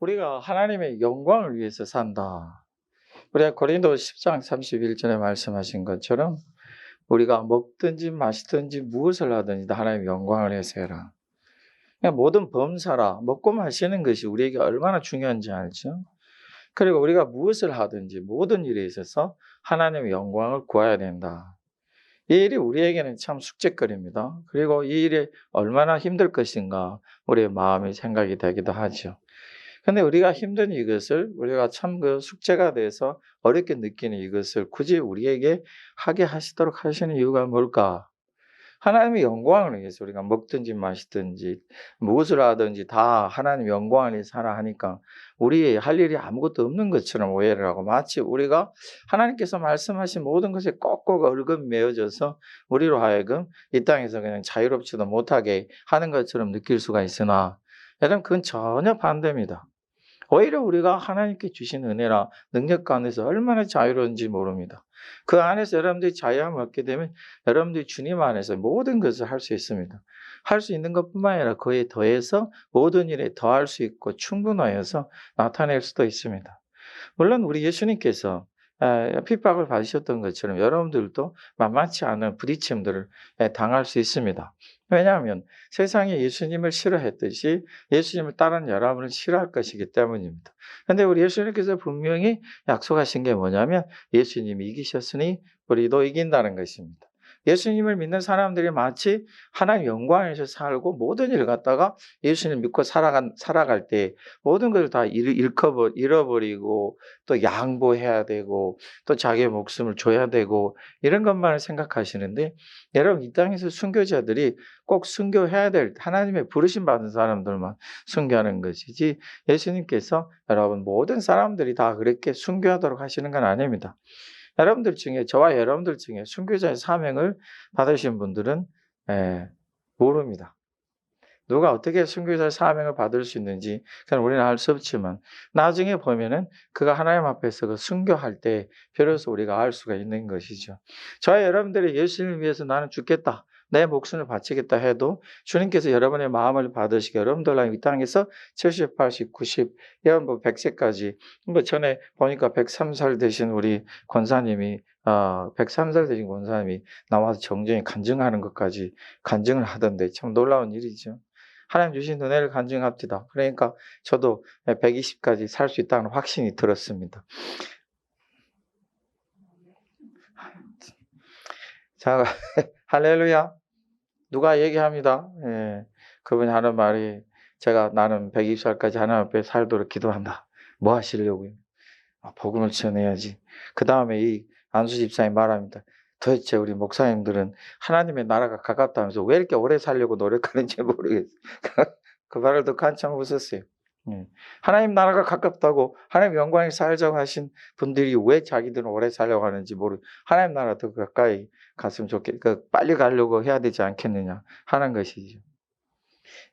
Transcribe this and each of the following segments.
우리가 하나님의 영광을 위해서 산다. 우리가 고린도 10장 31절에 말씀하신 것처럼 우리가 먹든지 마시든지 무엇을 하든지 다 하나님의 영광을 위해서 해라. 그러니까 모든 범사라 먹고 마시는 것이 우리에게 얼마나 중요한지 알죠? 그리고 우리가 무엇을 하든지 모든 일에 있어서 하나님의 영광을 구해야 된다. 이 일이 우리에게는 참 숙제거리입니다. 그리고 이 일이 얼마나 힘들 것인가 우리의 마음이 생각이 되기도 하죠. 근데 우리가 힘든 이것을 우리가 참 그 숙제가 돼서 어렵게 느끼는 이것을 굳이 우리에게 하게 하시도록 하시는 이유가 뭘까? 하나님의 영광을 위해서 우리가 먹든지 마시든지 무엇을 하든지 다 하나님 영광을 위해서 하라 하니까 우리 할 일이 아무것도 없는 것처럼 오해를 하고 마치 우리가 하나님께서 말씀하신 모든 것에 꼭꼭 얼금 메어져서 우리로 하여금 이 땅에서 그냥 자유롭지도 못하게 하는 것처럼 느낄 수가 있으나 여러분 그건 전혀 반대입니다. 오히려 우리가 하나님께 주신 은혜라 능력 가운데서 얼마나 자유로운지 모릅니다. 그 안에서 여러분들이 자유함을 얻게 되면 여러분들이 주님 안에서 모든 것을 할 수 있습니다. 할 수 있는 것뿐만 아니라 그에 더해서 모든 일에 더할 수 있고 충분하여서 나타낼 수도 있습니다. 물론 우리 예수님께서 핍박을 받으셨던 것처럼 여러분들도 만만치 않은 부딪힘들을 당할 수 있습니다. 왜냐하면 세상에 예수님을 싫어했듯이 예수님을 따르는 여러분을 싫어할 것이기 때문입니다. 그런데 우리 예수님께서 분명히 약속하신 게 뭐냐면 예수님이 이기셨으니 우리도 이긴다는 것입니다. 예수님을 믿는 사람들이 마치 하나님 영광에서 살고 모든 일을 갖다가 예수님 믿고 살아갈 때 모든 것을 다 잃어버리고 또 양보해야 되고 또 자기의 목숨을 줘야 되고 이런 것만을 생각하시는데 여러분 이 땅에서 순교자들이 꼭 순교해야 될 하나님의 부르심 받은 사람들만 순교하는 것이지 예수님께서 여러분 모든 사람들이 다 그렇게 순교하도록 하시는 건 아닙니다. 여러분들 중에 저와 여러분들 중에 순교자의 사명을 받으신 분들은 모릅니다. 누가 어떻게 순교자의 사명을 받을 수 있는지 그건 우리는 알 수 없지만 나중에 보면은 그가 하나님 앞에서 그 순교할 때 비로소 우리가 알 수가 있는 것이죠. 저와 여러분들이 예수님을 위해서 나는 죽겠다. 내 목숨을 바치겠다 해도 주님께서 여러분의 마음을 받으시고 여러분들 이 땅에서 70, 80, 90, 뭐 100세까지 뭐 전에 보니까 103살 되신 우리 권사님이 103살 되신 권사님이 나와서 정정히 간증하는 것까지 간증을 하던데 참 놀라운 일이죠. 하나님 주신 은혜를 간증합니다. 그러니까 저도 120까지 살 수 있다는 확신이 들었습니다. 자, 할렐루야. 누가 얘기합니다. 그분이 하는 말이 나는 120살까지 하나님 앞에 살도록 기도한다. 뭐 하시려고요? 복음을 전해야지. 그 다음에 이 안수 집사님 말합니다. 도대체 우리 목사님들은 하나님의 나라가 가깝다면서 왜 이렇게 오래 살려고 노력하는지 모르겠어요. 그 말을 듣고 한참 웃었어요. 하나님 나라가 가깝다고 하나님 영광에 살자고 하신 분들이 왜 자기들은 오래 살려고 하는지 하나님 나라 더 가까이 갔으면 빨리 가려고 해야 되지 않겠느냐 하는 것이죠.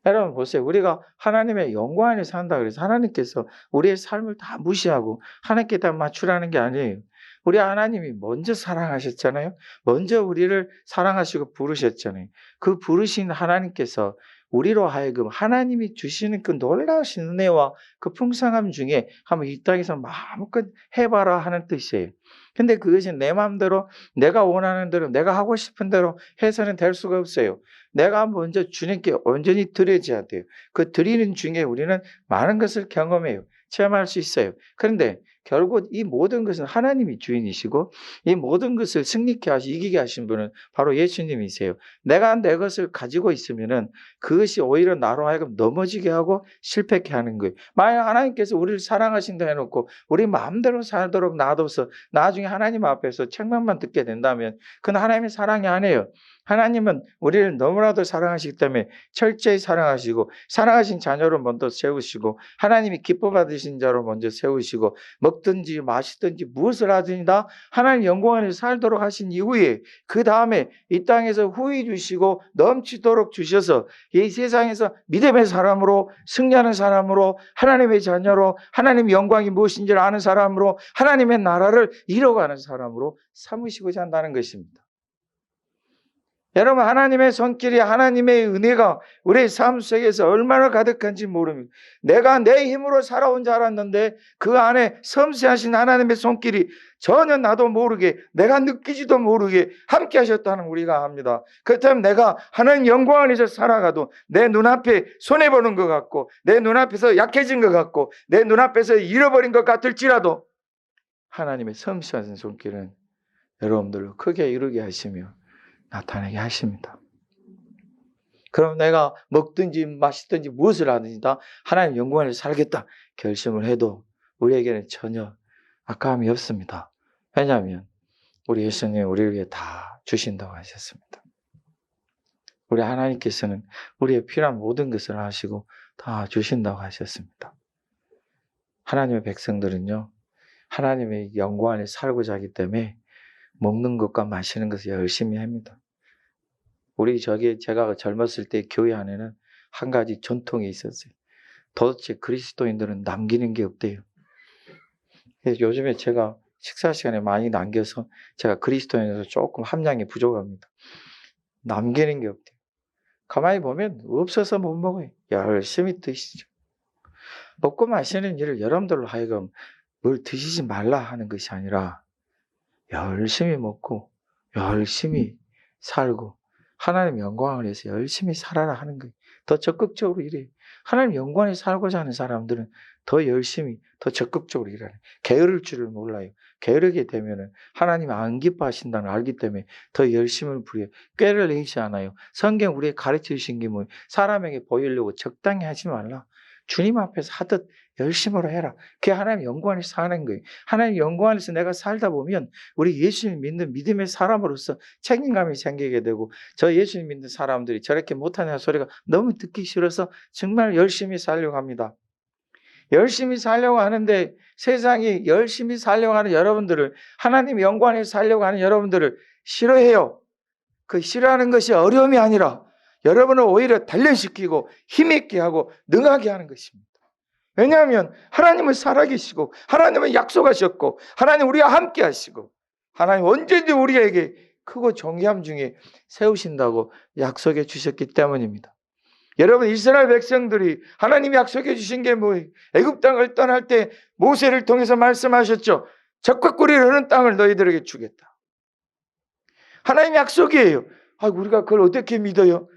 여러분 보세요. 우리가 하나님의 영광 안에 산다 그래서 하나님께서 우리의 삶을 다 무시하고 하나님께 다 맞추라는 게 아니에요. 우리 하나님이 먼저 사랑하셨잖아요. 먼저 우리를 사랑하시고 부르셨잖아요. 그 부르신 하나님께서 우리로 하여금 하나님이 주시는 그 놀라우신 은혜와 그 풍성함 중에 한번 이 땅에서 마음껏 해봐라 하는 뜻이에요. 근데 그것이 내 마음대로 내가 원하는 대로 내가 하고 싶은 대로 해서는 될 수가 없어요. 내가 먼저 주님께 온전히 드려져야 돼요. 그 드리는 중에 우리는 많은 것을 경험해요. 체험할 수 있어요. 그런데 결국 이 모든 것은 하나님이 주인이시고 이 모든 것을 이기게 하신 분은 바로 예수님이세요. 내가 내 것을 가지고 있으면은 그것이 오히려 나로 하여금 넘어지게 하고 실패케 하는 거예요. 만약 하나님께서 우리를 사랑하신다 해놓고 우리 마음대로 살도록 놔둬서 나중에 하나님 앞에서 책망만 듣게 된다면 그건 하나님의 사랑이 아니에요. 하나님은 우리를 너무나도 사랑하시기 때문에 철저히 사랑하시고 사랑하신 자녀로 먼저 세우시고 하나님이 기뻐 받으신 자로 먼저 세우시고 먹든지 마시든지 무엇을 하든지 다 하나님 영광 안에서 살도록 하신 이후에 그 다음에 이 땅에서 후히 주시고 넘치도록 주셔서 이 세상에서 믿음의 사람으로 승리하는 사람으로 하나님의 자녀로 하나님의 영광이 무엇인지를 아는 사람으로 하나님의 나라를 이뤄가는 사람으로 삼으시고자 한다는 것입니다. 여러분, 하나님의 손길이, 하나님의 은혜가 우리의 삶 속에서 얼마나 가득한지 모릅니다. 내가 내 힘으로 살아온 줄 알았는데 그 안에 섬세하신 하나님의 손길이 전혀 나도 모르게, 내가 느끼지도 모르게 함께 하셨다는 우리가 압니다. 그렇다면 내가 하나님 영광 안에서 살아가도 내 눈앞에 손해보는 것 같고, 내 눈앞에서 약해진 것 같고, 내 눈앞에서 잃어버린 것 같을지라도 하나님의 섬세하신 손길은 여러분들로 크게 이루게 하시며 나타나게 하십니다. 그럼 내가 먹든지 마시든지 무엇을 하든지 다 하나님 영광 안에서 살겠다 결심을 해도 우리에게는 전혀 아까움이 없습니다. 왜냐하면 우리 예수님이 우리를 위해 다 주신다고 하셨습니다. 우리 하나님께서는 우리의 필요한 모든 것을 하시고 다 주신다고 하셨습니다. 하나님의 백성들은요, 하나님의 영광 안에 살고자 하기 때문에 먹는 것과 마시는 것을 열심히 합니다. 제가 젊었을 때 교회 안에는 한 가지 전통이 있었어요. 도대체 그리스도인들은 남기는 게 없대요. 그래서 요즘에 제가 식사 시간에 많이 남겨서 제가 그리스도인에서 조금 함량이 부족합니다. 남기는 게 없대요. 가만히 보면 없어서 못 먹어요. 열심히 드시죠. 먹고 마시는 일을 여러분들로 하여금 뭘 드시지 말라 하는 것이 아니라 열심히 먹고 열심히 살고 하나님 영광을 위해서 열심히 살아라 하는 거예요. 더 적극적으로 일해요. 하나님 영광에 살고자 하는 사람들은 더 열심히, 더 적극적으로 일하는, 게으를 줄을 몰라요. 게으르게 되면 하나님이 안 기뻐하신다는 걸 알기 때문에 더 열심을 부려요. 꾀를 내지 않아요. 성경 우리에게 가르쳐 주신 게 뭐예요? 사람에게 보이려고 적당히 하지 말라. 주님 앞에서 하듯 열심으로 해라. 그게 하나님 영광 안에서 사는 거예요. 하나님 영광 안에서 내가 살다 보면 우리 예수님 믿는 믿음의 사람으로서 책임감이 생기게 되고, 저 예수님 믿는 사람들이 저렇게 못하냐는 소리가 너무 듣기 싫어서 정말 열심히 살려고 합니다. 열심히 살려고 하는데 세상이 열심히 살려고 하는 여러분들을, 하나님 영광 안에서 살려고 하는 여러분들을 싫어해요. 그 싫어하는 것이 어려움이 아니라 여러분을 오히려 단련시키고 힘있게 하고 능하게 하는 것입니다. 왜냐하면 하나님은 살아계시고 하나님은 약속하셨고 하나님 우리와 함께 하시고 하나님 언제든지 우리에게 크고 존귀함 중에 세우신다고 약속해 주셨기 때문입니다. 여러분, 이스라엘 백성들이 하나님이 약속해 주신 게 뭐예요? 애굽 땅을 떠날 때 모세를 통해서 말씀하셨죠. 적과 꿀이 흐르는 땅을 너희들에게 주겠다. 하나님 약속이에요. 우리가 그걸 어떻게 믿어요?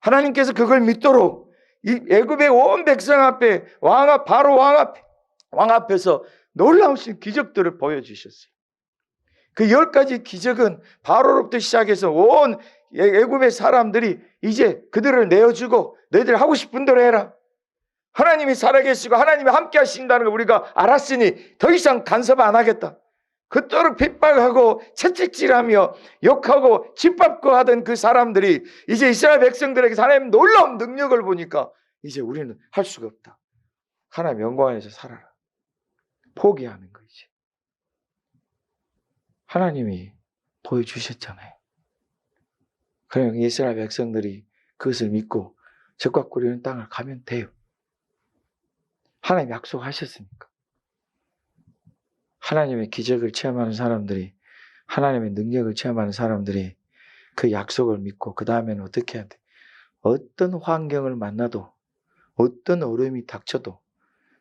하나님께서 그걸 믿도록 이 애굽의 온 백성 앞에 바로 왕 앞에서 놀라우신 기적들을 보여주셨어요. 그 10가지 기적은 바로로부터 시작해서 온 애굽의 사람들이 이제 그들을 내어주고 너희들 하고 싶은 대로 해라. 하나님이 살아계시고 하나님이 함께 하신다는 걸 우리가 알았으니 더 이상 간섭 안 하겠다. 그토록 핍박하고 채찍질하며 욕하고 짓밟고 하던 그 사람들이 이제 이스라엘 백성들에게 하나님 놀라운 능력을 보니까 이제 우리는 할 수가 없다. 하나님 영광 안에서 살아라. 포기하는 거지. 하나님이 보여주셨잖아요. 그러니까 이스라엘 백성들이 그것을 믿고 적과 꿀이 땅을 가면 돼요. 하나님 약속하셨으니까. 하나님의 기적을 체험하는 사람들이, 하나님의 능력을 체험하는 사람들이 그 약속을 믿고 그 다음에는 어떻게 해야 돼? 어떤 환경을 만나도 어떤 어려움이 닥쳐도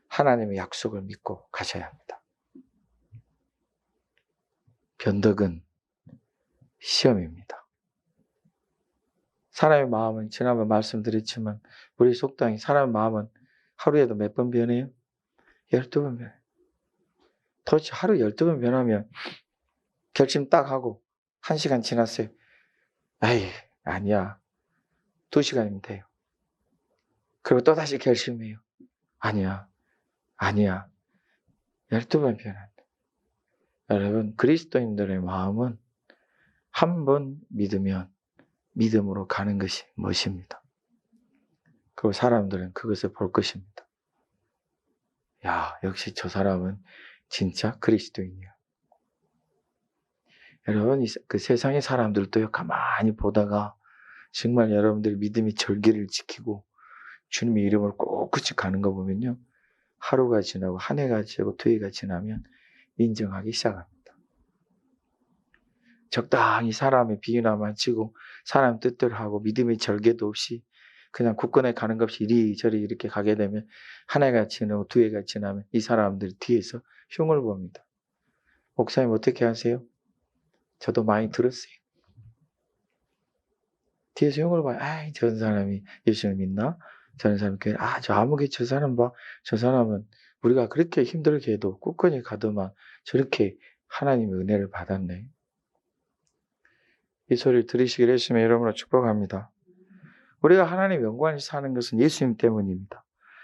하나님의 약속을 믿고 가셔야 합니다. 변덕은 시험입니다. 사람의 마음은 지난번에 말씀드렸지만 우리 속담이 사람의 마음은 하루에도 몇 번 변해요? 12번 변해요. 도대체 하루 12번 변하면 결심 딱 하고 1시간 지났어요. 아니야. 2시간이면 돼요. 그리고 또다시 결심해요. 아니야. 12번 변한다. 여러분, 그리스도인들의 마음은 한 번 믿으면 믿음으로 가는 것이 멋입니다. 그리고 사람들은 그것을 볼 것입니다. 역시 저 사람은 진짜 그리스도인이야. 여러분, 그 세상의 사람들도요, 가만히 보다가 정말 여러분들 믿음이 절기를 지키고 주님의 이름을 꼿꼿이 가는 거 보면요, 하루가 지나고 한 해가 지나고 2해가 지나면 인정하기 시작합니다. 적당히 사람의 비유나만 치고 사람 뜻대로 하고 믿음의 절개도 없이 그냥 굳건하게 가는 것 없이 이리저리 이렇게 가게 되면 한 해가 지나고 두 해가 지나면 이 사람들이 뒤에서 흉을 봅니다. 목사님 어떻게 하세요? 저도 많이 들었어요. 뒤에서 흉을 봐요. 아이, 저런 사람이 예수를 믿나? 저런 사람이 저 아무개 저 사람 봐. 저 사람은 우리가 그렇게 힘들게 해도 굳건히 가더만 저렇게 하나님의 은혜를 받았네. 이 소리를 들으시기를 했으면 여러분을 축복합니다. 우리가 하나님의 영광을 사는 것은 예수님 때문입니다.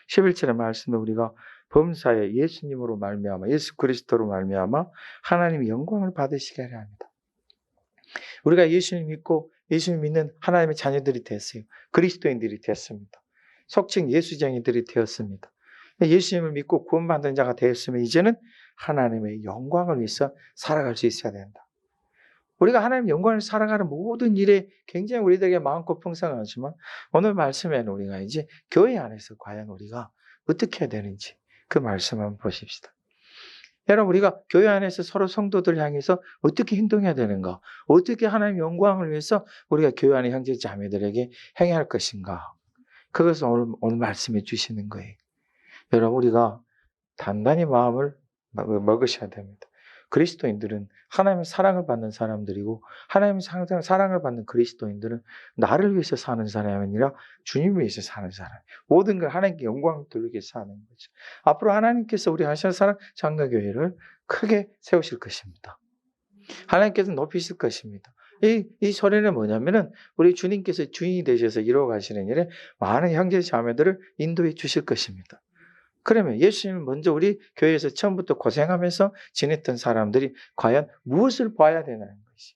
11절의 말씀에 우리가 범사에 예수님으로 말미암아 예수 그리스도로 말미암아 하나님의 영광을 받으시게 하려 합니다. 우리가 예수님 믿고 예수님 믿는 하나님의 자녀들이 됐어요. 그리스도인들이 됐습니다. 속칭 예수쟁이들이 되었습니다. 예수님을 믿고 구원받는 자가 되었으면 이제는 하나님의 영광을 위해서 살아갈 수 있어야 된다. 우리가 하나님의 영광을 살아가는 모든 일에 굉장히 우리들에게 마음껏 풍성하지만 오늘 말씀에는 우리가 이제 교회 안에서 과연 우리가 어떻게 해야 되는지 그 말씀 한번 보십시다. 여러분, 우리가 교회 안에서 서로 성도들 향해서 어떻게 행동해야 되는가? 어떻게 하나님의 영광을 위해서 우리가 교회 안의 형제 자매들에게 행해야 할 것인가? 그것을 오늘 말씀해 주시는 거예요. 여러분, 우리가 단단히 마음을 먹으셔야 됩니다. 그리스도인들은 하나님의 사랑을 받는 사람들이고 하나님의 사랑을 받는 그리스도인들은 나를 위해서 사는 사람이 아니라 주님을 위해서 사는 사람. 모든 걸 하나님께 영광을 돌리기 위해서 사는 거죠. 앞으로 하나님께서 우리 아시아 사랑 장로교회를 크게 세우실 것입니다. 하나님께서 높이실 것입니다. 이 소리는 뭐냐면은 우리 주님께서 주인이 되셔서 이루어 가시는 일에 많은 형제 자매들을 인도해 주실 것입니다. 그러면 예수님을 먼저 우리 교회에서 처음부터 고생하면서 지냈던 사람들이 과연 무엇을 봐야 되는 것이?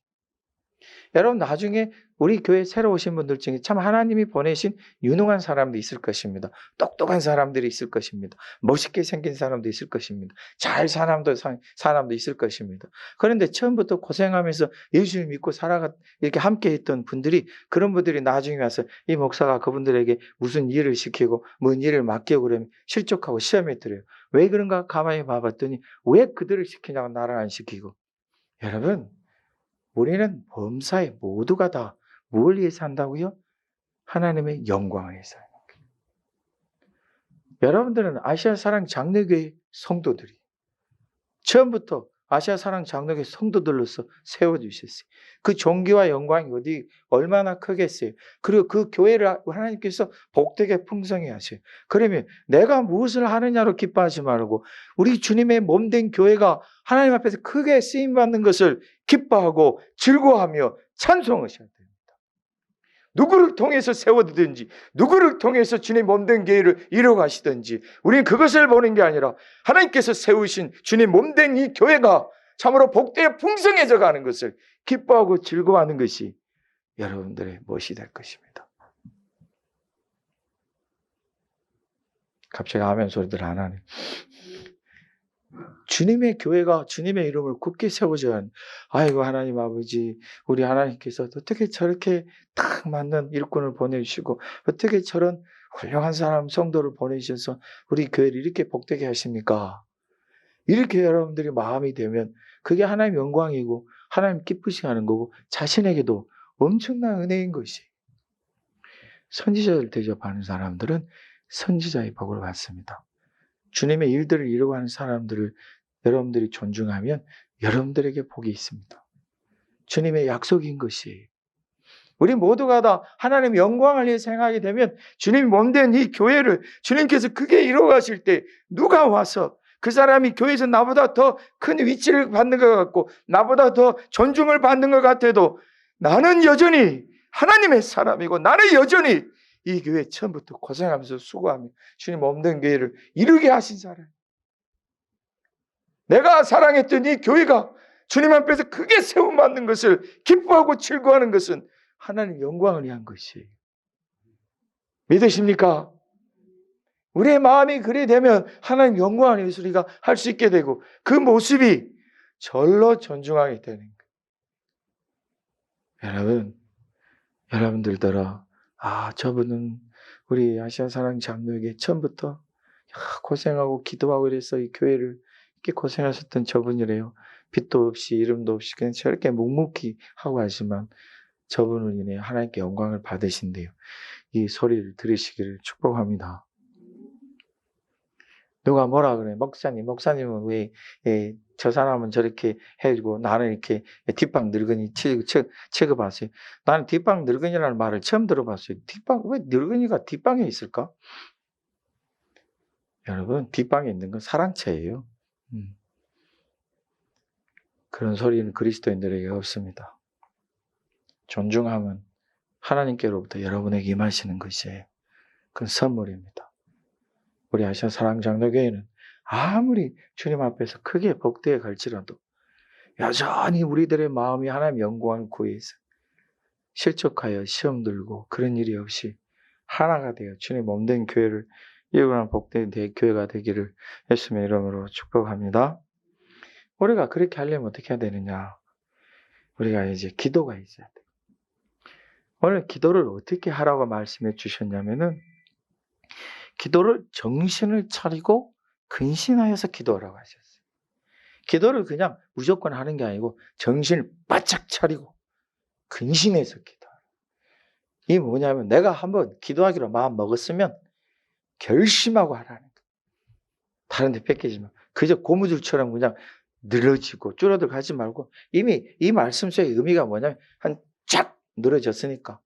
여러분, 나중에 우리 교회 새로 오신 분들 중에 참 하나님이 보내신 유능한 사람도 있을 것입니다. 똑똑한 사람들이 있을 것입니다. 멋있게 생긴 사람도 있을 것입니다. 잘 사람도 있을 것입니다. 그런데 처음부터 고생하면서 예수를 믿고 이렇게 함께 했던 분들이 그런 분들이 나중에 와서 이 목사가 그분들에게 무슨 일을 시키고 뭔 일을 맡기고 그러면 실족하고 시험에 들어요. 왜 그런가 가만히 봐봤더니 왜 그들을 시키냐고 나를 안 시키고. 여러분, 우리는 범사에 모두가 다 뭘 위해서 한다고요? 하나님의 영광을 위해서. 여러분들은 아시아 사랑 장로교회 성도들이 처음부터 아시아 사랑 장로교회 성도들로서 세워주셨어요. 그 존귀와 영광이 얼마나 크겠어요. 그리고 그 교회를 하나님께서 복되게 풍성히 하세요. 그러면 내가 무엇을 하느냐로 기뻐하지 말고 우리 주님의 몸된 교회가 하나님 앞에서 크게 쓰임받는 것을 기뻐하고 즐거워하며 찬송하셔야 됩니다. 누구를 통해서 세워두든지 누구를 통해서 주님 몸된 교회를 이루어가시든지 우리는 그것을 보는 게 아니라 하나님께서 세우신 주님 몸된 이 교회가 참으로 복되게 풍성해져 가는 것을 기뻐하고 즐거워하는 것이 여러분들의 멋이 될 것입니다. 갑자기 아멘 소리들 안 하네. 주님의 교회가 주님의 이름을 굳게 세워줘야 하는, 아이고 하나님 아버지, 우리 하나님께서 어떻게 저렇게 딱 맞는 일꾼을 보내주시고 어떻게 저런 훌륭한 사람 성도를 보내주셔서 우리 교회를 이렇게 복되게 하십니까? 이렇게 여러분들이 마음이 되면 그게 하나님 영광이고 하나님 기쁘시게 하는 거고 자신에게도 엄청난 은혜인 것이. 선지자를 대접하는 사람들은 선지자의 복을 받습니다. 주님의 일들을 이루고 하는 사람들을 여러분들이 존중하면 여러분들에게 복이 있습니다. 주님의 약속인 것이에요. 우리 모두가 다 하나님의 영광을 위해 생각하게 되면 주님 몸된 이 교회를 주님께서 크게 이루어 가실 때 누가 와서 그 사람이 교회에서 나보다 더 큰 위치를 받는 것 같고 나보다 더 존중을 받는 것 같아도 나는 여전히 하나님의 사람이고 나는 여전히 이 교회 처음부터 고생하면서 수고하며 주님 몸된 교회를 이루게 하신 사람. 내가 사랑했던 이 교회가 주님 앞에서 크게 세움받는 것을 기뻐하고 즐거워하는 것은 하나님 영광을 위한 것이에요. 믿으십니까? 우리의 마음이 그래 되면 하나님 영광을 위해서 우리가 할 수 있게 되고 그 모습이 절로 존중하게 되는 거예요. 여러분들더러 저분은 우리 아시아 사랑 장로에게 처음부터 고생하고 기도하고 이래서 이 교회를 이렇게 고생하셨던 저분이래요. 빛도 없이 이름도 없이 그냥 저렇게 묵묵히 하고 하지만 저분을 인해 하나님께 영광을 받으신대요. 이 소리를 들으시기를 축복합니다. 누가 뭐라 그래? 목사님은 왜 저 사람은 저렇게 해주고 나는 이렇게 뒷방 늙은이 취급하세요? 나는 뒷방 늙은이라는 말을 처음 들어봤어요. 왜 늙은이가 뒷방에 있을까? 여러분, 뒷방에 있는 건 사랑채예요. 그런 소리는 그리스도인들에게 없습니다. 존중함은 하나님께로부터 여러분에게 임하시는 것이에요. 그건 선물입니다. 우리 아시아 사랑장로교회는 아무리 주님 앞에서 크게 복대에 갈지라도 여전히 우리들의 마음이 하나님의 영광을 구해서 실족하여 시험 들고 그런 일이 없이 하나가 되어 주님 몸된 교회를 이루는 복된 교회가 되기를 예수님의 이름으로 축복합니다. 우리가 그렇게 하려면 어떻게 해야 되느냐? 우리가 이제 기도가 있어야 돼요. 오늘 기도를 어떻게 하라고 말씀해 주셨냐면은 기도를 정신을 차리고 근신하여서 기도하라고 하셨어요. 기도를 그냥 무조건 하는 게 아니고 정신을 바짝 차리고 근신해서 기도하라. 이게 뭐냐면 내가 한번 기도하기로 마음 먹었으면 결심하고 하라는 거예요. 다른 데 뺏기지 마. 그저 고무줄처럼 그냥 늘어지고 줄어들고 하지 말고 이미 이 말씀 속의 의미가 뭐냐면 한 쫙 늘어졌으니까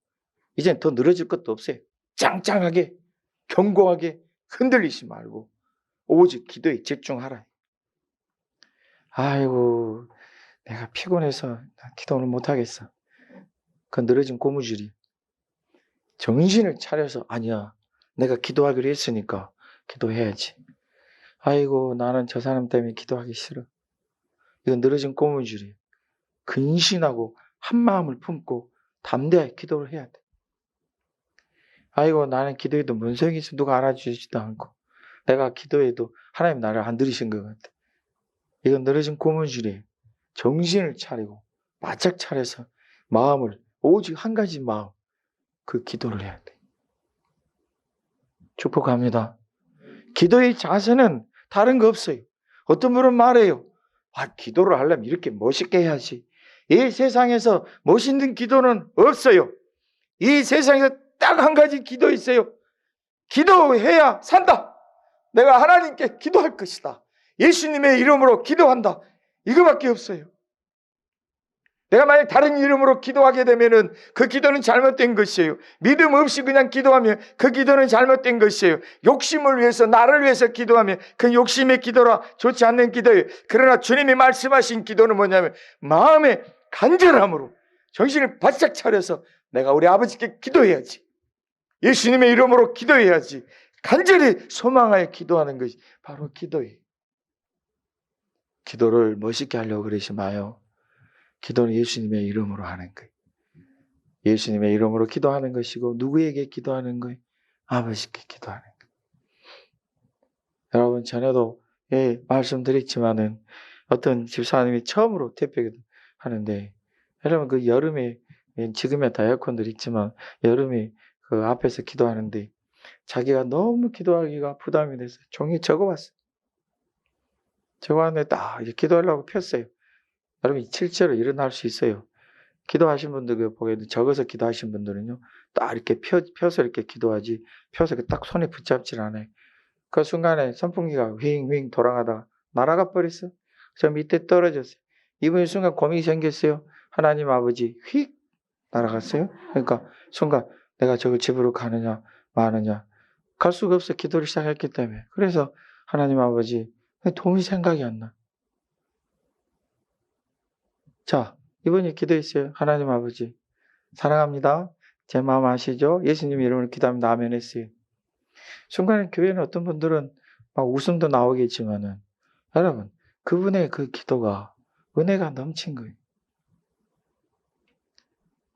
이젠 더 늘어질 것도 없어요. 짱짱하게 견고하게 흔들리지 말고 오직 기도에 집중하라. 아이고 내가 피곤해서 기도를 못하겠어. 그 늘어진 고무줄이 정신을 차려서 아니야 내가 기도하기로 했으니까 기도해야지. 아이고 나는 저 사람 때문에 기도하기 싫어. 이건 늘어진 고무줄이 근신하고 한 마음을 품고 담대하게 기도를 해야 돼. 아이고 나는 기도해도 뭔 소용이 있어. 누가 알아주지도 않고 내가 기도해도 하나님 나를 안 들으신 것 같아. 이건 늘어진 고무줄이에요. 정신을 차리고 바짝 차려서 마음을 오직 한 가지 마음 그 기도를 해야 돼. 축복합니다. 기도의 자세는 다른 거 없어요. 어떤 분은 말해요. 기도를 하려면 이렇게 멋있게 해야지. 이 세상에서 멋있는 기도는 없어요. 이 세상에서 딱 한 가지 기도 있어요. 기도해야 산다. 내가 하나님께 기도할 것이다. 예수님의 이름으로 기도한다. 이거밖에 없어요. 내가 만약 다른 이름으로 기도하게 되면은 그 기도는 잘못된 것이에요. 믿음 없이 그냥 기도하면 그 기도는 잘못된 것이에요. 욕심을 위해서 나를 위해서 기도하면 그 욕심의 기도라 좋지 않는 기도예요. 그러나 주님이 말씀하신 기도는 뭐냐면 마음의 간절함으로 정신을 바짝 차려서 내가 우리 아버지께 기도해야지. 예수님의 이름으로 기도해야지. 간절히 소망하여 기도하는 것이 바로 기도예요. 기도를 멋있게 하려고 그러지 마요. 기도는 예수님의 이름으로 하는 거예요. 예수님의 이름으로 기도하는 것이고 누구에게 기도하는 거예요? 아버지께 기도하는 거예요. 여러분 전에도 말씀드렸지만은 어떤 집사님이 처음으로 태평기도 하는데 여러분 그 여름에 지금이야 다 에어컨들 있지만 여름에 그 앞에서 기도하는데 자기가 너무 기도하기가 부담이 돼서 종이에 적어왔어요. 적어왔는데 딱 기도하려고 폈어요. 여러분 실제로 일어날 수 있어요. 기도하신 분들 보게도 적어서 기도하신 분들은요 딱 이렇게 펴서 이렇게 기도하지 펴서 딱 손에 붙잡질 않아요. 그 순간에 선풍기가 윙윙 돌아가다가 날아가 버렸어요. 저 밑에 떨어졌어요. 이분이 순간 고민이 생겼어요. 하나님 아버지 휙 날아갔어요. 그러니까 순간 내가 저걸 집으로 가느냐 마느냐 갈 수가 없어. 기도를 시작했기 때문에. 그래서 하나님 아버지 도무지 생각이 안 나. 자, 이번에 기도했어요. 하나님 아버지 사랑합니다. 제 마음 아시죠? 예수님 이름으로 기도합니다. 아멘 했어요. 순간에 교회는 어떤 분들은 막 웃음도 나오겠지만은 여러분 그분의 그 기도가 은혜가 넘친 거예요.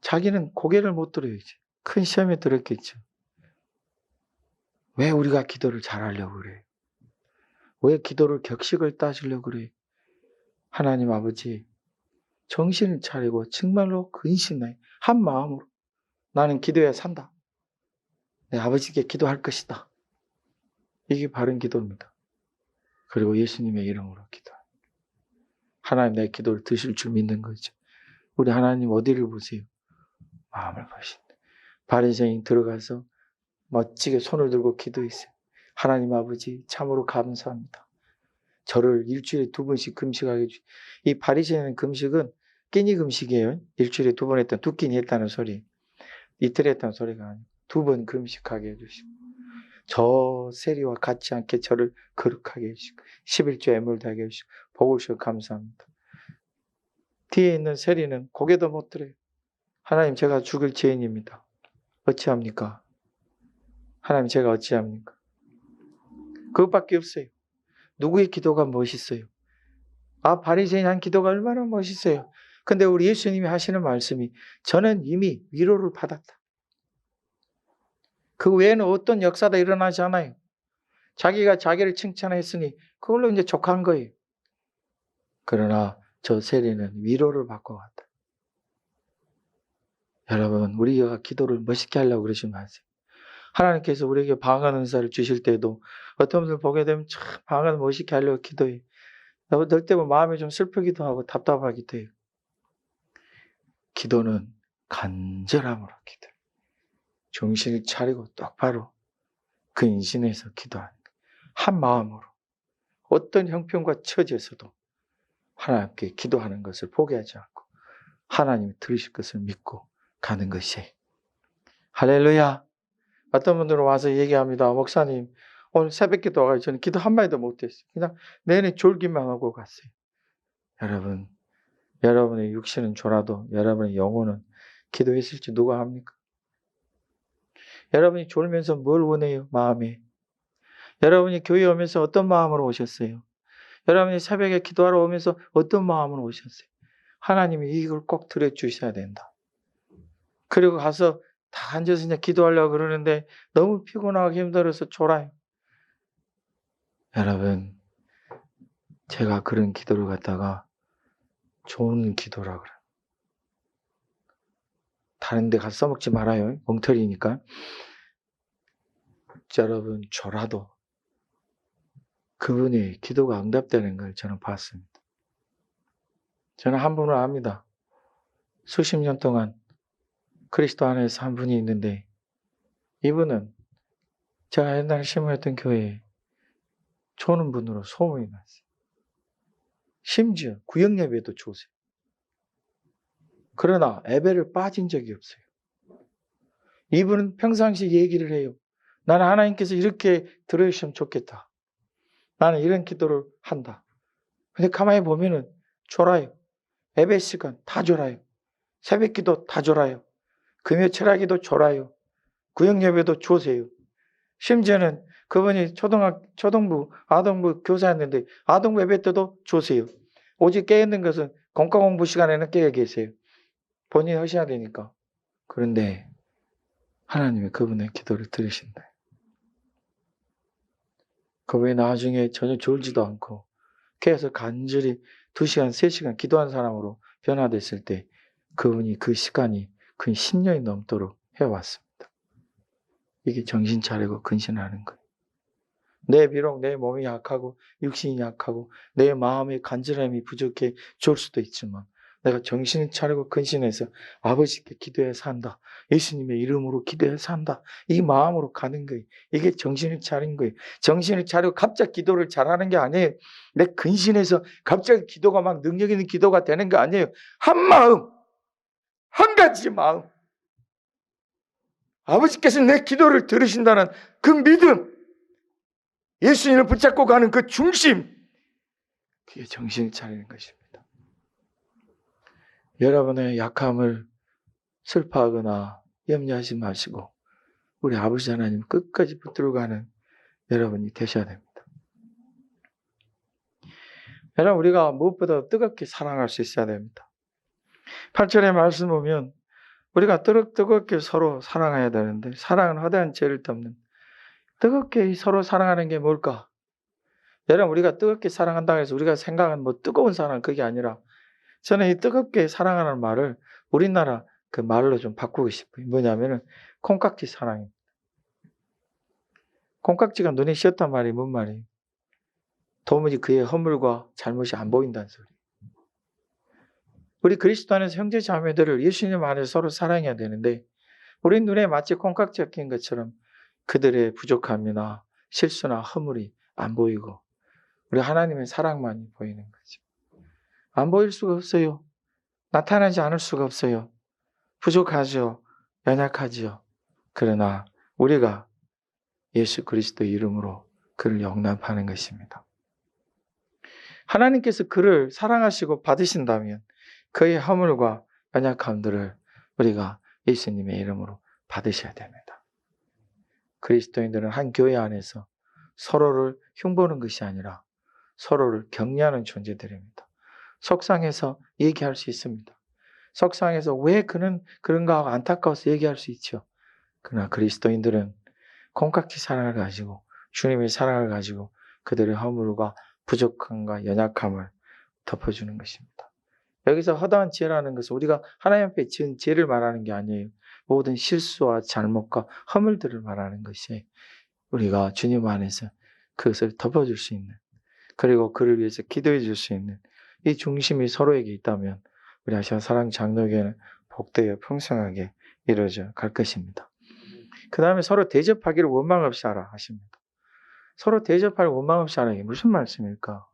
자기는 고개를 못 들어야지. 큰 시험에 들었겠죠. 왜 우리가 기도를 잘하려고 그래요? 왜 기도를 격식을 따지려고 그래요? 하나님 아버지 정신을 차리고 정말로 근신해 한 마음으로 나는 기도해야 산다. 내 아버지께 기도할 것이다. 이게 바른 기도입니다. 그리고 예수님의 이름으로 기도합니다. 하나님 내 기도를 드실 줄 믿는 거죠. 우리 하나님 어디를 보세요? 마음을 보신다. 바리새인 들어가서 멋지게 손을 들고 기도했어요. 하나님 아버지 참으로 감사합니다. 저를 일주일에 2번씩 금식하게 해주시. 이 바리새인 금식은 끼니 금식이에요. 일주일에 2번 했던 2끼니 했다는 소리. 이틀 했다는 소리가 아니고 2번 금식하게 해주시고 저 세리와 같지 않게 저를 거룩하게 해주시고 11조 애물다하게 해주시고 복을 주셔서 감사합니다. 뒤에 있는 세리는 고개도 못 들어요. 하나님 제가 죽을 죄인입니다. 어찌합니까? 하나님 제가 어찌합니까? 그것밖에 없어요. 누구의 기도가 멋있어요? 바리새인 한 기도가 얼마나 멋있어요. 근데 우리 예수님이 하시는 말씀이 저는 이미 위로를 받았다. 그 외에는 어떤 역사도 일어나지 않아요. 자기가 자기를 칭찬했으니 그걸로 이제 족한 거예요. 그러나 저 세리는 위로를 받고 갔다. 여러분, 우리가 기도를 멋있게 하려고 그러지 마세요. 하나님께서 우리에게 방언 은사를 주실 때도 어떤 분들 보게 되면 참 방언을 멋있게 하려고 기도해요. 늘 때면 마음이 좀 슬프기도 하고 답답하기도 해요. 기도는 간절함으로 기도해요. 정신을 차리고 똑바로 그 인신에서 기도하는 거예요. 한 마음으로 어떤 형편과 처지에서도 하나님께 기도하는 것을 포기하지 않고 하나님이 들으실 것을 믿고 가는 것이에요. 할렐루야. 어떤 분들은 와서 얘기합니다. 목사님 오늘 새벽 기도 와가지고 저는 기도 한마디도 못했어요. 그냥 내내 졸기만 하고 갔어요. 여러분, 여러분의 육신은 졸아도 여러분의 영혼은 기도했을지 누가 합니까? 여러분이 졸면서 뭘 원해요? 마음에. 여러분이 교회 오면서 어떤 마음으로 오셨어요? 여러분이 새벽에 기도하러 오면서 어떤 마음으로 오셨어요? 하나님이 이걸 꼭 들어주셔야 된다. 그리고 가서 다 앉아서 그냥 기도하려고 그러는데 너무 피곤하고 힘들어서 졸아요. 여러분, 제가 그런 기도를 갖다가 좋은 기도라 그래요. 다른 데 가서 써먹지 말아요. 엉터리니까. 여러분, 졸아도 그분이 기도가 응답되는 걸 저는 봤습니다. 저는 한 분을 압니다. 수십 년 동안 그리스도 안에서 한 분이 있는데 이분은 제가 옛날에 심호했던 교회에 조는 분으로 소문이 났어요. 심지어 구역 예배도 조세요. 그러나 예배를 빠진 적이 없어요. 이분은 평상시 얘기를 해요. 나는 하나님께서 이렇게 들어주시면 좋겠다. 나는 이런 기도를 한다. 근데 가만히 보면은 졸아요. 예배 시간 다 졸아요. 새벽 기도 다 졸아요. 금요 철학기도 졸아요. 구역 예배도 조세요. 심지어는 그분이 초등부, 아동부 교사였는데 아동부 예배 때도 조세요. 오직 깨있는 것은 공과 공부 시간에는 깨어 계세요. 본인이 하셔야 되니까. 그런데 하나님이 그분의 기도를 들으신다. 그분이 나중에 전혀 졸지도 않고 계속 간절히 2시간, 3시간 기도한 사람으로 변화됐을 때 그분이 그 시간이 그 10년이 넘도록 해왔습니다. 이게 정신 차리고 근신하는 거예요. 비록 내 몸이 약하고 육신이 약하고 내 마음의 간절함이 부족해 좋을 수도 있지만 내가 정신을 차리고 근신해서 아버지께 기도해서 산다. 예수님의 이름으로 기도해서 산다. 이 마음으로 가는 거예요. 이게 정신을 차린 거예요. 정신을 차리고 갑자기 기도를 잘하는 게 아니에요. 내 근신해서 갑자기 기도가 막 능력 있는 기도가 되는 게 아니에요. 한 마음, 한 가지 마음. 아버지께서 내 기도를 들으신다는 그 믿음, 예수님을 붙잡고 가는 그 중심, 그게 정신을 차리는 것입니다. 여러분의 약함을 슬퍼하거나 염려하지 마시고 우리 아버지 하나님 끝까지 붙들고 가는 여러분이 되셔야 됩니다. 여러분, 우리가 무엇보다 뜨겁게 사랑할 수 있어야 됩니다. 8절의 말씀 보면 우리가 뜨겁게 서로 사랑해야 되는데 사랑은 허다한 죄를 덮는, 뜨겁게 서로 사랑하는 게 뭘까? 여러분, 우리가 뜨겁게 사랑한다고 해서 우리가 생각하는 뜨거운 사랑, 그게 아니라 저는 이 뜨겁게 사랑하는 말을 우리나라 그 말로 좀 바꾸고 싶어요. 뭐냐면은 콩깍지 사랑입니다. 콩깍지가 눈에 씌었단 말이 뭔 말이에요? 도무지 그의 허물과 잘못이 안 보인다는 소리. 우리 그리스도 안에서 형제 자매들을 예수님 안에서 서로 사랑해야 되는데 우리 눈에 마치 콩깍지 낀 것처럼 그들의 부족함이나 실수나 허물이 안 보이고 우리 하나님의 사랑만이 보이는 거죠. 안 보일 수가 없어요. 나타나지 않을 수가 없어요. 부족하죠. 연약하죠. 그러나 우리가 예수 그리스도의 이름으로 그를 용납하는 것입니다. 하나님께서 그를 사랑하시고 받으신다면 그의 허물과 연약함들을 우리가 예수님의 이름으로 받으셔야 됩니다. 그리스도인들은 한 교회 안에서 서로를 흉보는 것이 아니라 서로를 격려하는 존재들입니다. 속상해서 얘기할 수 있습니다. 속상해서 왜 그는 그런가 하고 안타까워서 얘기할 수 있죠. 그러나 그리스도인들은 콩깍지 사랑을 가지고 주님의 사랑을 가지고 그들의 허물과 부족함과 연약함을 덮어주는 것입니다. 여기서 허다한 지혜라는 것은 우리가 하나님 앞에 지은 죄를 말하는 게 아니에요. 모든 실수와 잘못과 허물들을 말하는 것이 우리가 주님 안에서 그것을 덮어줄 수 있는 그리고 그를 위해서 기도해 줄 수 있는 이 중심이 서로에게 있다면 우리 아시아 사랑 장로교회는 복되어 풍성하게 이루어져 갈 것입니다. 그 다음에 서로 대접하기를 원망 없이 하라 하십니다. 서로 대접할 원망 없이 하라는 게 무슨 말씀일까?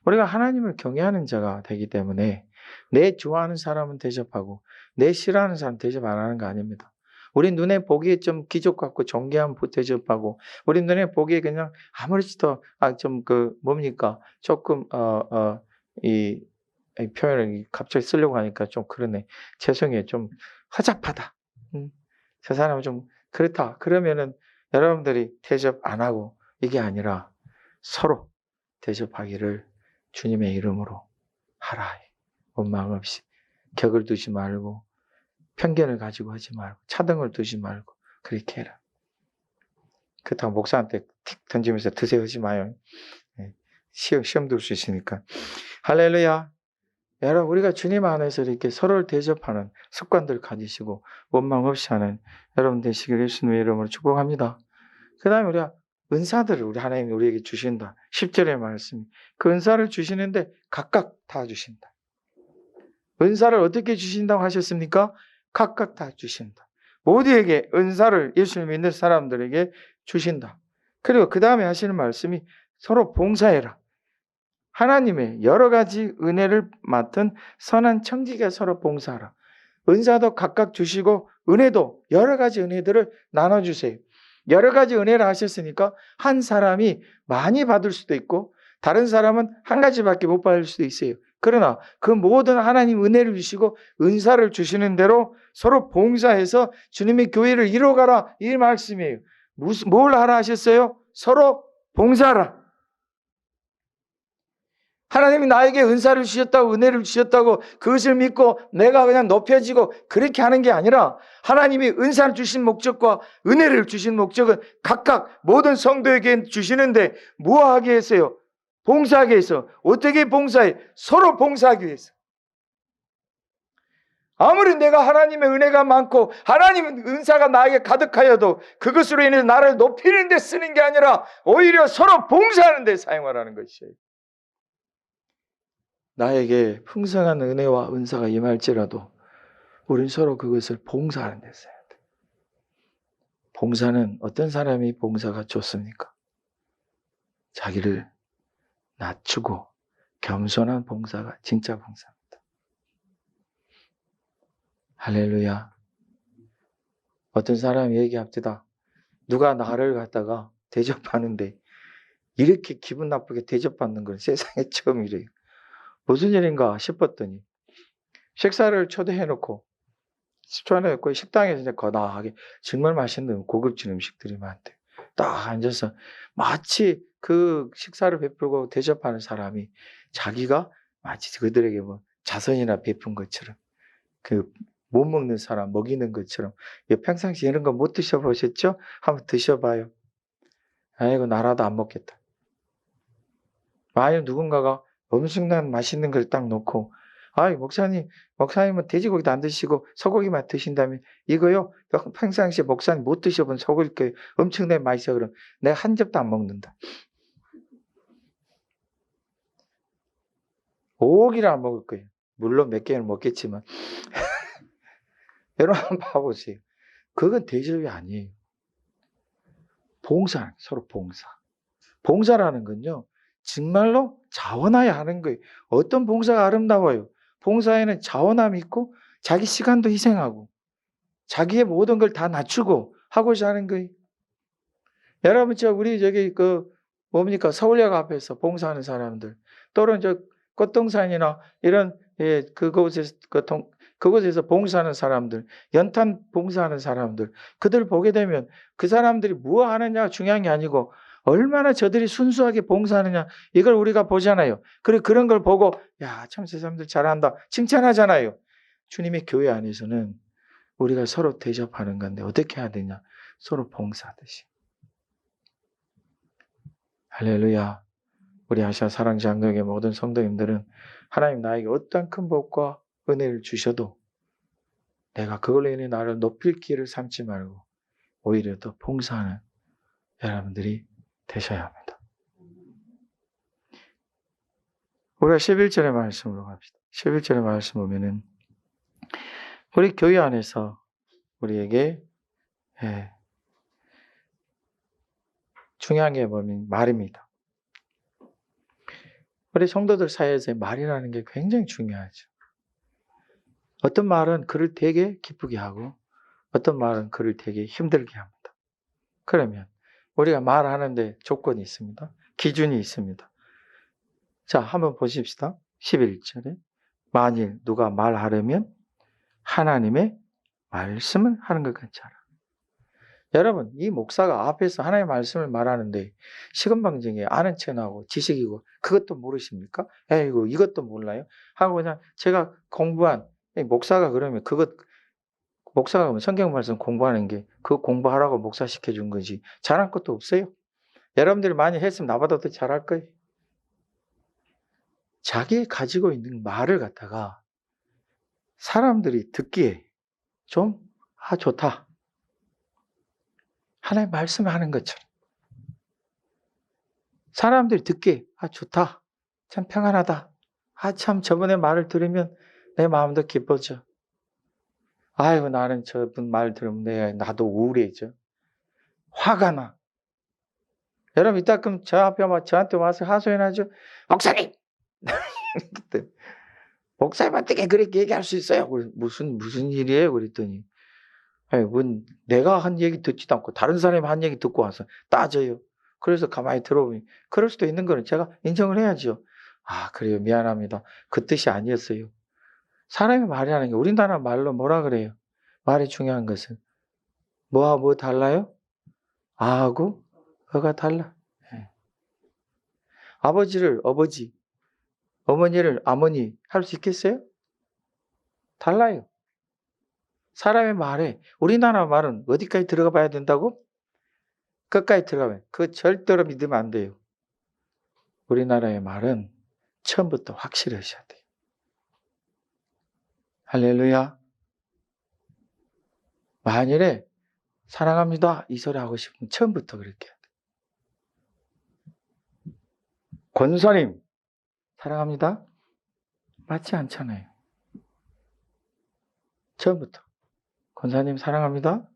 우리가 하나님을 경외하는 자가 되기 때문에 내 좋아하는 사람은 대접하고 내 싫어하는 사람은 대접 안 하는 거 아닙니다. 우리 눈에 보기에 좀 기족 같고 존귀한 대접하고 우리 눈에 보기에 그냥 아무렇지도 조금 이 표현을 갑자기 쓰려고 하니까 좀 그러네. 죄송해요. 좀 허접하다. 저 사람은 좀 그렇다. 그러면은 여러분들이 대접 안 하고 이게 아니라 서로 대접하기를 주님의 이름으로 하라. 원망 없이 격을 두지 말고 편견을 가지고 하지 말고 차등을 두지 말고 그렇게 해라. 그렇다고 목사한테 틱 던지면서 드세요 하지 마요. 시험 둘 수 있으니까. 할렐루야. 여러분 우리가 주님 안에서 이렇게 서로를 대접하는 습관들을 가지시고 원망 없이 하는 여러분 되시길 예수님의 이름으로 축복합니다. 그 다음에 우리가 은사들을 우리 하나님이 우리에게 주신다. 10절의 말씀이 그 은사를 주시는데 각각 다 주신다. 은사를 어떻게 주신다고 하셨습니까? 각각 다 주신다. 모두에게 은사를 예수를 믿는 사람들에게 주신다. 그리고 그 다음에 하시는 말씀이 서로 봉사해라. 하나님의 여러 가지 은혜를 맡은 선한 청지기가 서로 봉사하라. 은사도 각각 주시고 은혜도 여러 가지 은혜들을 나눠주세요. 여러 가지 은혜를 하셨으니까 한 사람이 많이 받을 수도 있고 다른 사람은 한 가지밖에 못 받을 수도 있어요. 그러나 그 모든 하나님 은혜를 주시고 은사를 주시는 대로 서로 봉사해서 주님의 교회를 이뤄가라 이 말씀이에요. 뭘 하라 하셨어요? 서로 봉사하라. 하나님이 나에게 은사를 주셨다고 은혜를 주셨다고 그것을 믿고 내가 그냥 높여지고 그렇게 하는 게 아니라 하나님이 은사를 주신 목적과 은혜를 주신 목적은 각각 모든 성도에게 주시는데 무엇하기 위해서요? 봉사하기 위해서. 어떻게 봉사해? 서로 봉사하기 위해서. 아무리 내가 하나님의 은혜가 많고 하나님의 은사가 나에게 가득하여도 그것으로 인해 나를 높이는 데 쓰는 게 아니라 오히려 서로 봉사하는 데 사용하라는 것이에요. 나에게 풍성한 은혜와 은사가 임할지라도 우린 서로 그것을 봉사하는 데 써야 돼. 봉사는 어떤 사람이 봉사가 좋습니까? 자기를 낮추고 겸손한 봉사가 진짜 봉사입니다. 할렐루야. 어떤 사람이 얘기합니다. 누가 나를 갖다가 대접하는데 이렇게 기분 나쁘게 대접받는 건 세상에 처음이래요. 무슨 일인가 싶었더니 식사를 초대해놓고 식당에서 이제 거다하게 정말 맛있는 고급진 음식들이 많대. 딱 앉아서 마치 그 식사를 베풀고 대접하는 사람이 자기가 마치 그들에게 뭐 자선이나 베푼 것처럼 그 못 먹는 사람 먹이는 것처럼 평상시에 이런 거 못 드셔보셨죠? 한번 드셔봐요. 아이고 나라도 안 먹겠다. 만약 누군가가 엄청난 맛있는 걸 딱 놓고 아이 목사님은 돼지고기도 안 드시고 소고기만 드신다면 이거요 평상시에 목사님 못 드셔본 소고기 거예요. 엄청나게 맛있어. 그럼 내가 한 접도 안 먹는다. 5억이라 안 먹을 거예요. 물론 몇 개는 먹겠지만 여러분 한번 봐보세요. 그건 대접이 아니에요. 봉사, 서로 봉사. 봉사라는 건요, 정말로 자원하여 하는 거예요. 어떤 봉사가 아름다워요? 봉사에는 자원함이 있고 자기 시간도 희생하고 자기의 모든 걸 다 낮추고 하고자 하는 거예요. 여러분, 우리 뭡니까? 서울역 앞에서 봉사하는 사람들, 또는 꽃동산이나 이런, 그곳에서 봉사하는 사람들, 연탄 봉사하는 사람들, 그들 보게 되면 그 사람들이 뭐 하느냐 중요한 게 아니고 얼마나 저들이 순수하게 봉사하느냐, 이걸 우리가 보잖아요. 그리고 그런 걸 보고, 야, 참 저 사람들 잘한다, 칭찬하잖아요. 주님의 교회 안에서는 우리가 서로 대접하는 건데 어떻게 해야 되냐? 서로 봉사하듯이. 할렐루야. 우리 아시아 사랑장로교회 모든 성도님들은 하나님 나에게 어떠한 큰 복과 은혜를 주셔도 내가 그걸로 인해 나를 높일 기회를 삼지 말고 오히려 더 봉사하는 여러분들이 되셔야 합니다. 우리가 11절의 말씀으로 갑시다. 11절의 말씀 보면은 우리 교회 안에서 우리에게 중요한 게 뭐냐면 말입니다. 우리 성도들 사이에서 말이라는 게 굉장히 중요하죠. 어떤 말은 그를 되게 기쁘게 하고 어떤 말은 그를 되게 힘들게 합니다. 그러면 우리가 말하는데 조건이 있습니다. 기준이 있습니다. 자, 한번 보십시다. 11절에 만일 누가 말하려면 하나님의 말씀을 하는 것 같지 않아. 여러분, 이 목사가 앞에서 하나님의 말씀을 말하는데 시건방정에 아는 척하고 지식이고 그것도 모르십니까? 에이구, 이것도 몰라요? 하고 그냥 제가 공부한 목사가 그러면 목사가 성경 말씀 공부하는 게 그거 공부하라고 목사 시켜준 거지 잘할 것도 없어요. 여러분들이 많이 했으면 나보다 더 잘할 거예요. 자기 가지고 있는 말을 갖다가 사람들이 듣기에 좀 좋다. 하나님 말씀을 하는 것처럼. 사람들이 듣기에 좋다. 참 평안하다. 참 저분의 말을 들으면 내 마음도 기뻐져. 아이고, 나는 저분 말 들으면 나도 우울해져. 화가 나. 여러분, 이따 그럼 저 앞에 저한테 와서 하소연하죠. 목사님! 목사님 어떻게 그렇게 얘기할 수 있어요? 무슨 일이에요? 그랬더니 내가 한 얘기 듣지도 않고 다른 사람이 한 얘기 듣고 와서 따져요. 그래서 가만히 들어보면 그럴 수도 있는 거는 제가 인정을 해야죠. 그래요. 미안합니다. 그 뜻이 아니었어요. 사람이 말이라는 게 우리나라 말로 뭐라 그래요? 말이 중요한 것은 뭐와 뭐 달라요? 아하고 어가 달라. 아버지를 어버지, 어머니를 아머니 할 수 있겠어요? 달라요. 사람의 말에 우리나라 말은 어디까지 들어가 봐야 된다고? 끝까지 들어가면 그거 절대로 믿으면 안 돼요. 우리나라의 말은 처음부터 확실히 하셔야 돼요. 할렐루야. 만일에 사랑합니다 이 소리 하고 싶으면 처음부터 그렇게 해야 돼요. 권사님 사랑합니다 맞지 않잖아요. 처음부터 권사님 사랑합니다.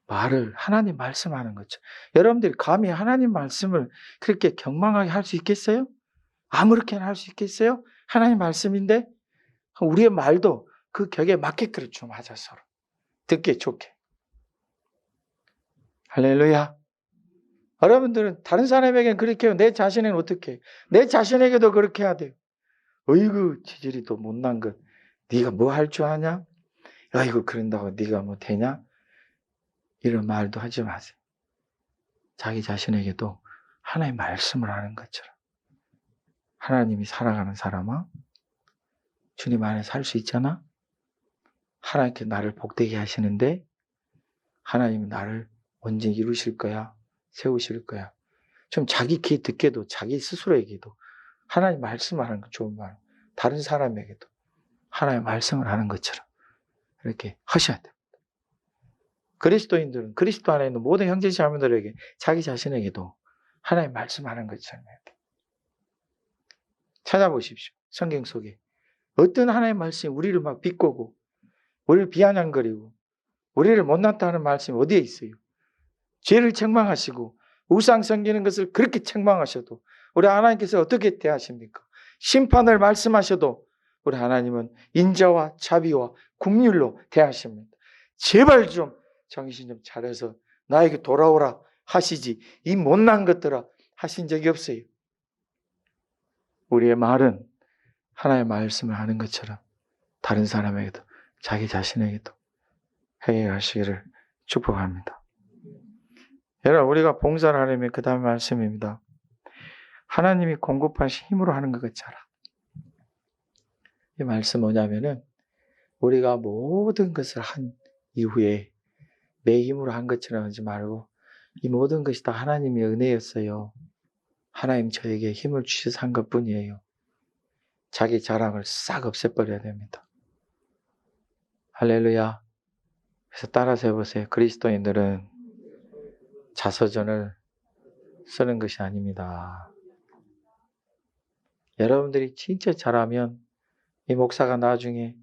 말을 하나님 말씀하는 거죠. 여러분들이 감히 하나님 말씀을 그렇게 경망하게 할 수 있겠어요? 아무렇게나 할 수 있겠어요? 하나님 말씀인데 우리의 말도 그 격에 맞게끔 좀 하자. 서로 듣기 좋게. 할렐루야. 여러분들은 다른 사람에게는 그렇게 해요. 내 자신에게는 어떻게 해요? 내 자신에게도 그렇게 해야 돼요. 어이구 지질이 또 못난 것 네가 뭐 할 줄 아냐? 어이구 그런다고 네가 뭐 되냐? 이런 말도 하지 마세요. 자기 자신에게도 하나님의 말씀을 하는 것처럼. 하나님이 사랑하는 사람아, 주님 안에 살 수 있잖아? 하나님께 나를 복되게 하시는데 하나님이 나를 언제 이루실 거야? 세우실 거야? 좀 자기 귀 듣게도 자기 스스로에게도 하나님 말씀하는 거 좋은 말. 다른 사람에게도 하나님 말씀을 하는 것처럼 이렇게 하셔야 돼요. 그리스도인들은 그리스도 안에 있는 모든 형제자매들에게 자기 자신에게도 하나님 말씀하는 것처럼 이렇게 찾아보십시오. 성경 속에. 어떤 하나님의 말씀이 우리를 막 비꼬고 우리를 비아냥거리고 우리를 못났다 하는 말씀이 어디에 있어요? 죄를 책망하시고 우상 섬기는 것을 그렇게 책망하셔도 우리 하나님께서 어떻게 대하십니까? 심판을 말씀하셔도 우리 하나님은 인자와 자비와 긍휼로 대하십니다. 제발 좀 정신 좀 차려서 나에게 돌아오라 하시지 이 못난 것들아 하신 적이 없어요. 우리의 말은 하나님의 말씀을 하는 것처럼 다른 사람에게도 자기 자신에게도 회개하시기를 축복합니다. 여러분 우리가 봉사를 하려면 그 다음 말씀입니다. 하나님이 공급하신 힘으로 하는 것 같이 하라. 이 말씀 뭐냐면은 우리가 모든 것을 한 이후에 내 힘으로 한 것처럼 하지 말고 이 모든 것이 다 하나님의 은혜였어요. 하나님 저에게 힘을 주셔서 한 것뿐이에요. 자기 자랑을 싹 없애버려야 됩니다. 할렐루야. 그래서 따라서 해보세요. 그리스도인들은 자서전을 쓰는 것이 아닙니다. 여러분들이 진짜 잘하면 이 목사가 나중에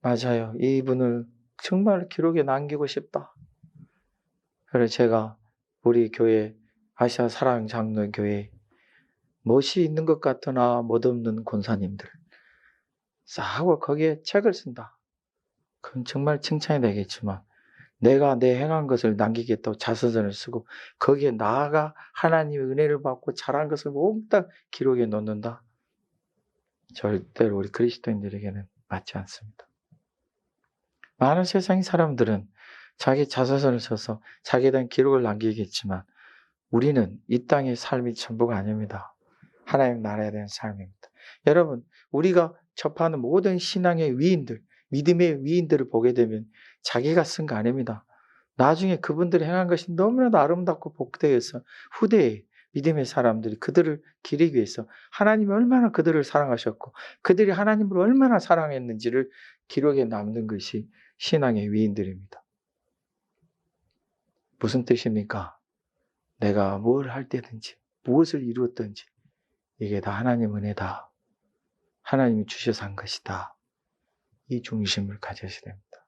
맞아요. 이분을 정말 기록에 남기고 싶다. 그래서 제가 우리 교회 아시아 사랑 장로교회 멋이 있는 것 같으나 멋없는 권사님들 싸고 거기에 책을 쓴다. 그건 정말 칭찬이 되겠지만 내가 내 행한 것을 남기겠다고 자서전을 쓰고 거기에 나아가 하나님의 은혜를 받고 잘한 것을 몽땅 기록에 넣는다. 절대로 우리 그리스도인들에게는 맞지 않습니다. 많은 세상 사람들은 자기 자서전을 써서 자기에 대한 기록을 남기겠지만 우리는 이 땅의 삶이 전부가 아닙니다. 하나님 나라에 대한 삶입니다. 여러분 우리가 접하는 모든 신앙의 위인들, 믿음의 위인들을 보게 되면 자기가 쓴 거 아닙니다. 나중에 그분들이 행한 것이 너무나도 아름답고 복되어서 후대에 믿음의 사람들이 그들을 기리기 위해서 하나님이 얼마나 그들을 사랑하셨고 그들이 하나님을 얼마나 사랑했는지를 기록에 남는 것이 신앙의 위인들입니다. 무슨 뜻입니까? 내가 뭘 할 때든지 무엇을 이루었든지 이게 다 하나님 은혜다. 하나님이 주셔서 한 것이다. 이 중심을 가져야 됩니다.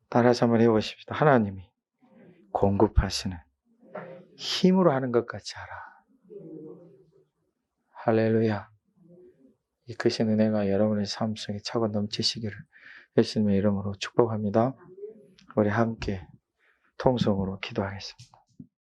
따라서 한번 해보십시다. 하나님이 공급하시는 힘으로 하는 것 같이 하라. 할렐루야. 이 크신 은혜가 여러분의 삶 속에 차고 넘치시기를 예수님의 이름으로 축복합니다. 우리 함께 통성으로 기도하겠습니다.